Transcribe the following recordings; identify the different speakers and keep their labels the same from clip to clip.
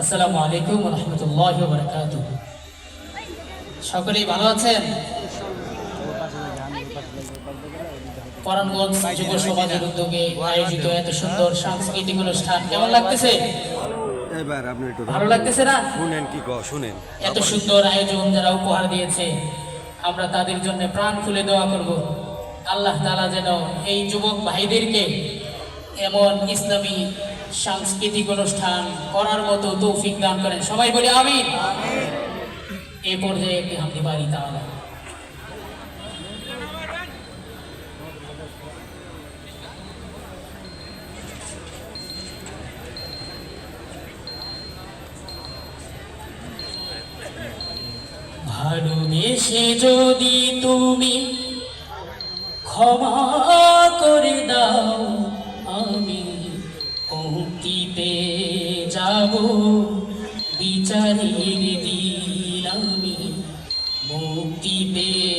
Speaker 1: আসসালামু আলাইকুম ওয়া রাহমাতুল্লাহি ওয়া বারাকাতুহু। সকলেই ভালো আছেন? পরাণগঞ্জ যুব সমাজের উদ্যোগে আয়োজিত এত সুন্দর সাংস্কৃতিক অনুষ্ঠান কেমন লাগতেছে?
Speaker 2: এবার আপনি একটু
Speaker 1: ভালো লাগতেছে না?
Speaker 2: শুনেন কি কও শুনেন।
Speaker 1: এত সুন্দর আয়োজন যারা উপহার দিয়েছে আমরা তাদের জন্য প্রাণ খুলে দোয়া করব। আল্লাহ তাআলা যেন এই যুবক ভাইদেরকে এমন ইসলামী সাংস্কৃতিক অনুষ্ঠান করার মতো তৌফিক দান করেন। সবাই বলি আমিন। এই পর্যায়ে একটি হামদি বাড়ি তাআলা। ভালোবেসে যদি তুমি ক্ষমা করে দাও আমি মুক্তি পেয়ে যাব বিচারের দিন আমি মুক্তি পেয়ে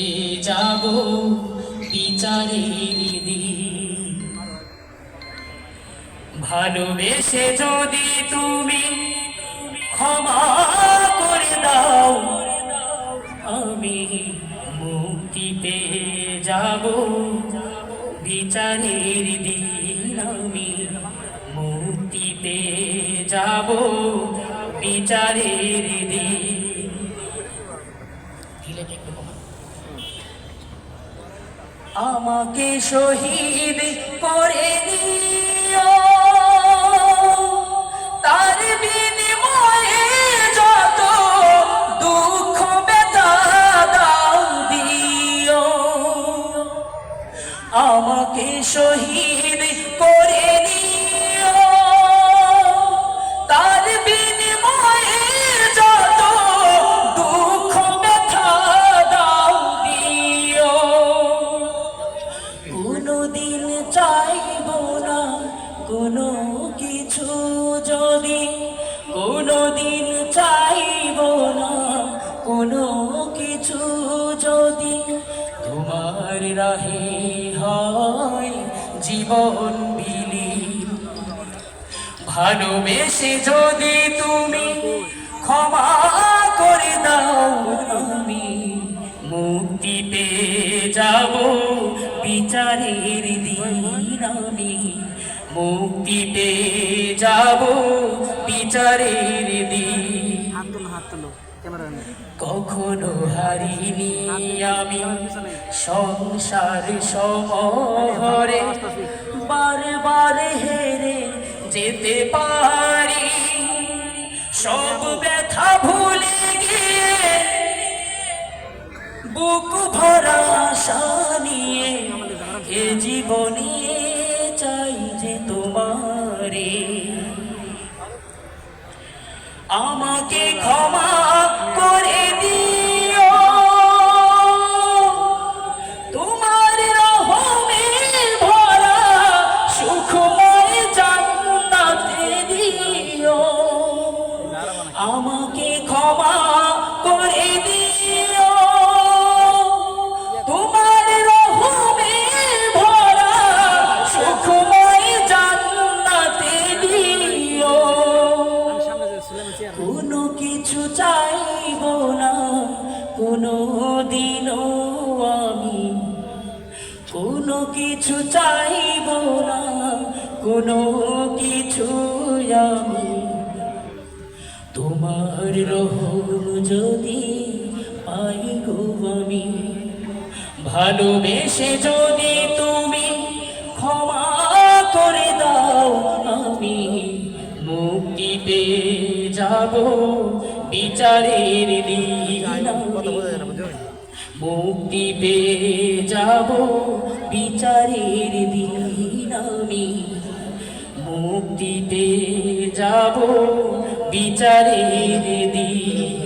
Speaker 1: যাব বিচারের দিন। ভালোবেসে যদি তুমি ক্ষমা করে দাও আমি মুক্তি পেয়ে যাব বিচারের দিন আমি মুক্তি পেয়ে যাব বিচারের দিন। আমাকে শহীদ করে দিও তার বিনিময়ে যত দুঃখ ব্যথা দাও দিও। আমাকে শহীদ করে দিও তার বিনিময়ে যত দুঃখ ব্যথা দাও দিও। কোনদিন চাইব না কোনো কিছু যদি, কোনদিন চাইব না কোনো কিছু যদি তোমার রাহে হয় জীবন বিলীন। ভালোবেসে যদি তুমি ক্ষমা করে দাও আমি মুক্তি পেয়ে যাব বিচারের দিন আমি মুক্তি পেয়ে যাব বিচারের দিন। কখনো হারিনি আমি সংসার সমহরে বারবার হেরে যেতে পারি সব ব্যথা ভুলে গিয়ে বুক ভরা আশা নিয়ে এ জীবনে চাই যে তোমারে। আমাকে ক্ষমা করে দিও তোমার রহমে ভরা সুখময় জান্নাতে দিও। আমাকে ক্ষমা করে দিও তোমার রহমে ভরা সুখময় জান্নাতে দিও। কোনো কিছু চাইব না কোনো দিনও আমি, কোনো কিছু চাইব না কোনো কিছু আমি। তোমার রহম যদি পাই গো আমি, ভালোবেসে যদি তুমি ক্ষমা করে দাও আমি মুক্তি পেয়ে যাব বিচারের দিন মুক্তি পেয়ে যাব বিচারের দিন আমি মুক্তি পেয়ে যাব বিচারের দিন।